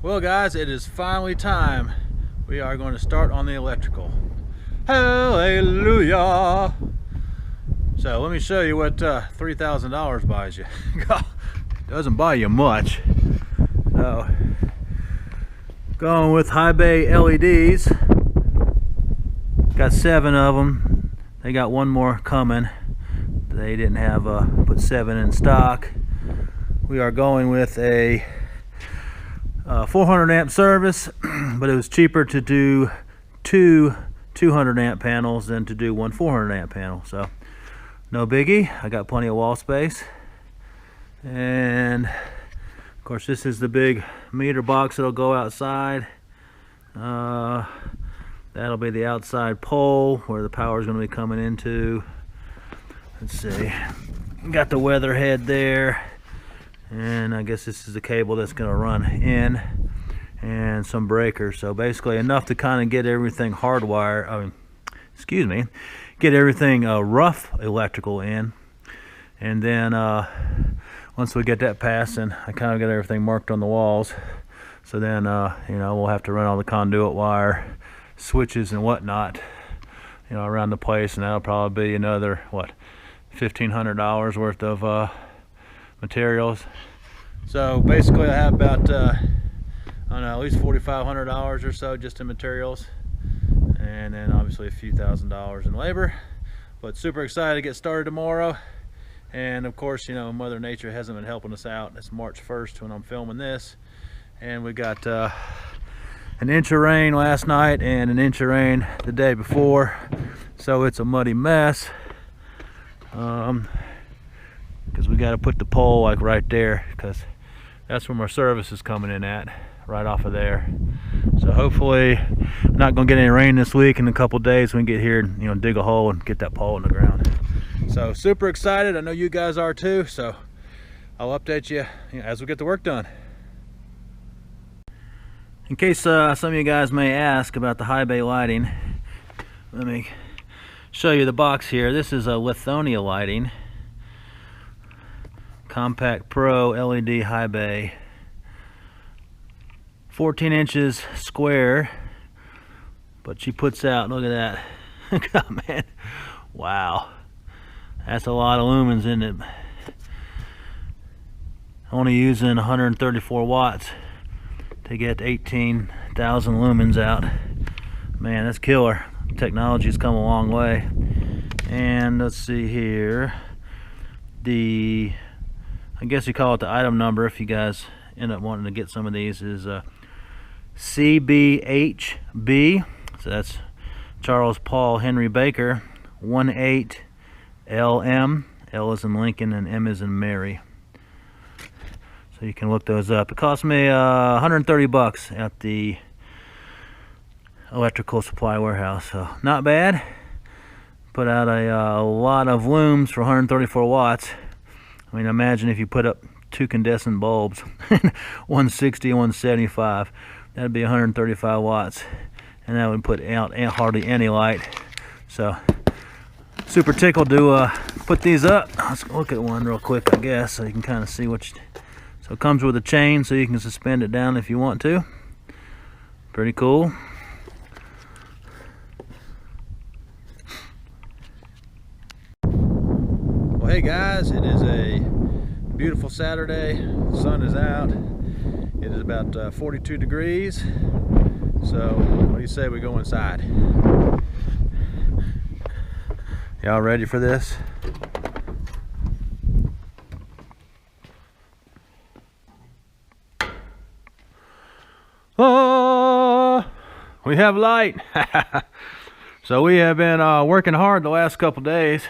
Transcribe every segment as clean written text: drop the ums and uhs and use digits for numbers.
Well guys, it is finally time. We are going to start on the electrical. Hallelujah! So let me show you what $3,000 buys you. It doesn't buy you much. So, going with high bay LEDs. Got 7 of them. They got one more coming. They didn't have put 7 in stock. We are going with a 400 amp service, but it was cheaper to do 2 200 amp panels than to do one 400 amp panel. So no biggie. I got plenty of wall space, and of course this is the big meter box that'll go outside. That'll be the outside pole where the power is going to be coming into. Let's see, got the weather head there, and I guess this is the cable that's going to run in, and some breakers. So basically enough to kind of get everything hardwired, get everything rough electrical in. And then once we get that passing, I kind of got everything marked on the walls. So then we'll have to run all the conduit wire, switches and whatnot, around the place, and that'll probably be another $1,500 worth of materials. So basically I have about at least $4,500 or so just in materials, and then obviously a few $1,000s in labor. But super excited to get started tomorrow. And of course, Mother Nature hasn't been helping us out. It's March 1st when I'm filming this, and we got an inch of rain last night and an inch of rain the day before, so it's a muddy mess. Because we got to put the pole like right there, because that's where my service is coming in at, right off of there. So hopefully not gonna get any rain this week. In a couple days we can get here and dig a hole and get that pole in the ground. So super excited. I know you guys are too, so I'll update you, as we get the work done. In case some of you guys may ask about the high bay lighting, let me show you the box here. This is a Lithonia lighting, Compact Pro LED high bay, 14 inches square, but she puts out, look at that. God, man, wow, that's a lot of lumens, isn't it? Only using 134 watts to get 18,000 lumens out. Man, that's killer. Technology's come a long way. And let's see here, I guess you call it the item number if you guys end up wanting to get some of these, is CBHB. So that's Charles Paul Henry Baker 18LM. L is in Lincoln and M is in Mary. So you can look those up. It cost me 130 bucks at the electrical supply warehouse, so not bad. Put out a lot of looms for 134 watts. I mean, imagine if you put up 2 incandescent bulbs, 160 and 175, that'd be 135 watts, and that would put out hardly any light. So super tickled to put these up. Let's look at one real quick, I guess, so you can kind of see what so it comes with a chain, so you can suspend it down if you want to. Pretty cool. Well, hey guys, it is a beautiful Saturday. The sun is out. It is about 42 degrees. So what do you say we go inside? Y'all ready for this? Oh, we have light. So we have been working hard the last couple days.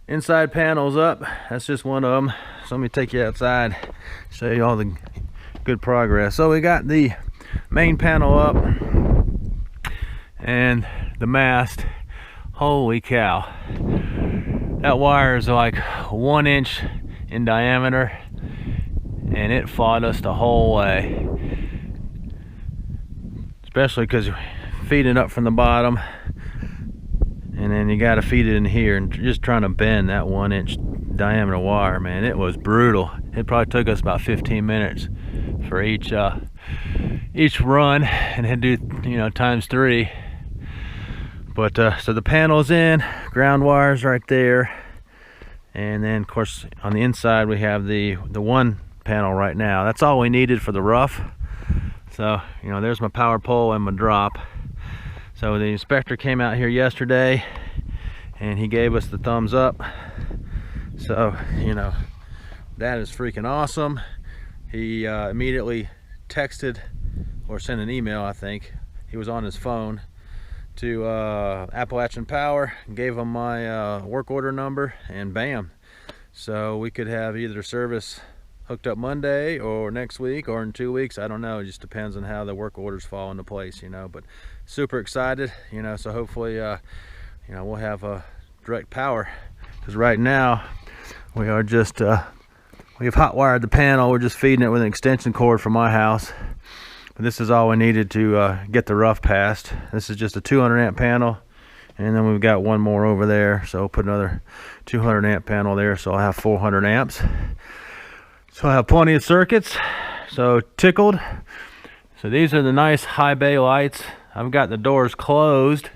Inside panels up, that's just one of them. So let me take you outside, show you all the good progress. So we got the main panel up and the mast. Holy cow, that wire is like 1 inch in diameter, and it fought us the whole way, especially because you feed it up from the bottom, and then you got to feed it in here, and just trying to bend that 1 inch diameter wire, man, it was brutal. It probably took us about 15 minutes for each run, and then do, you know, times 3. But so the panel's in, ground wires right there, and then of course on the inside we have the one panel right now. That's all we needed for the rough. So, you know, there's my power pole and my drop. So the inspector came out here yesterday and he gave us the thumbs up. So, you know, that is freaking awesome. He immediately texted or sent an email, I think. He was on his phone to Appalachian Power, gave him my work order number, and bam. So we could have either service hooked up Monday or next week or in 2 weeks. I don't know. It just depends on how the work orders fall into place, you know. But super excited, you know. So hopefully, you know, we'll have direct power, because right now we are just we've hot wired the panel. We're just feeding it with an extension cord from my house. But this is all we needed to get the rough passed. This is just a 200 amp panel, and then we've got one more over there. So I'll put another 200 amp panel there, so I'll have 400 amps. So I have plenty of circuits. So tickled. So these are the nice high bay lights. I've got the doors closed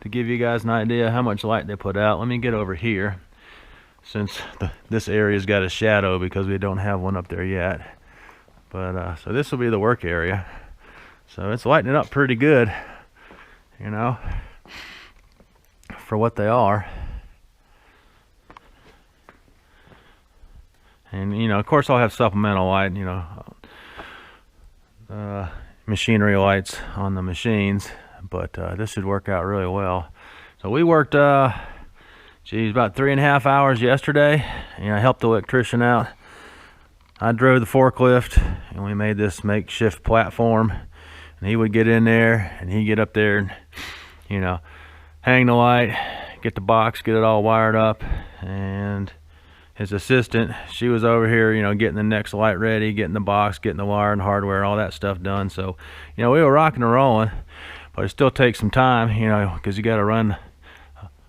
to give you guys an idea how much light they put out. Let me get over here, since this area's got a shadow because we don't have one up there yet. But so this will be the work area. So it's lighting it up pretty good, you know, for what they are. And, you know, of course I'll have supplemental light, you know, machinery lights on the machines, but this should work out really well. So we worked, geez, about 3.5 hours yesterday. You know, I helped the electrician out. I drove the forklift, and we made this makeshift platform, and he would get in there and he'd get up there and, you know, hang the light, get the box, get it all wired up. And his assistant, she was over here, you know, getting the next light ready, getting the box, getting the wire and hardware, all that stuff done. So, you know, we were rocking and rolling, but it still takes some time, you know, because you got to run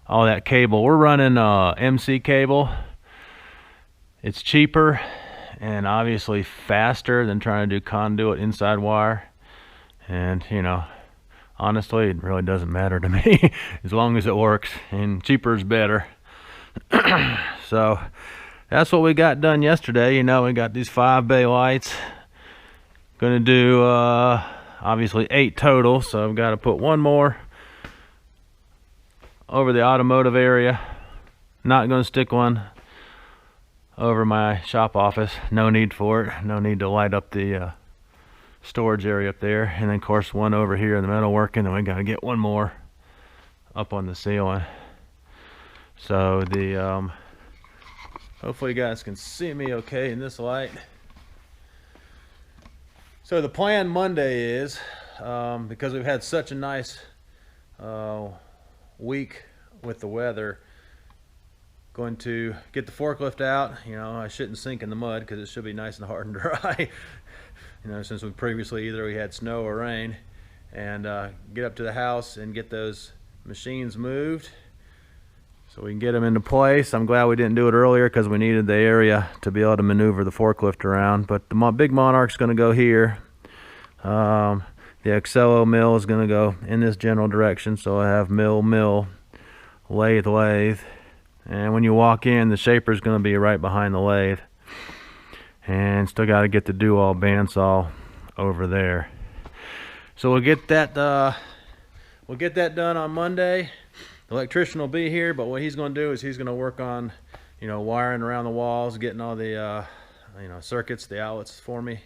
all that cable. We're running MC cable. It's cheaper and obviously faster than trying to do conduit inside wire. And, you know, honestly, it really doesn't matter to me as long as it works, and cheaper is better. So that's what we got done yesterday. You know, we got these 5 bay lights. Gonna do obviously 8 total, so I've got to put one more over the automotive area. Not gonna stick one over my shop office. No need for it. No need to light up the storage area up there. And then of course one over here in the metalworking, and we got to get one more up on the ceiling. So the hopefully you guys can see me okay in this light. So the plan Monday is, because we've had such a nice week with the weather, going to get the forklift out. You know, I shouldn't sink in the mud because it should be nice and hard and dry. You know, since we previously either we had snow or rain. And get up to the house and get those machines moved so we can get them into place. I'm glad we didn't do it earlier because we needed the area to be able to maneuver the forklift around. But the big Monarch's going to go here. The Excello mill is going to go in this general direction. So I have mill, lathe. And when you walk in, the shaper is going to be right behind the lathe. And still got to get the do-all bandsaw over there. So we'll get that done on Monday. The electrician will be here, but what he's going to do is he's going to work on, you know, wiring around the walls, getting all the you know, circuits, the outlets for me.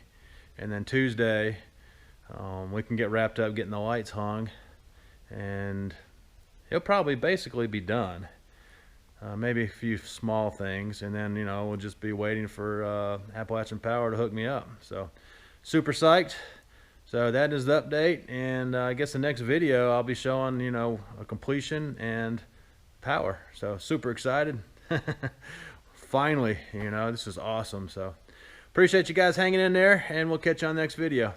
And then Tuesday, we can get wrapped up getting the lights hung, and he'll probably basically be done. Maybe a few small things, and then, you know, we'll just be waiting for Appalachian Power to hook me up. So super psyched. So that is the update, and I guess the next video I'll be showing, you know, a completion and power. So super excited. Finally, you know, this is awesome. So appreciate you guys hanging in there, and we'll catch you on the next video.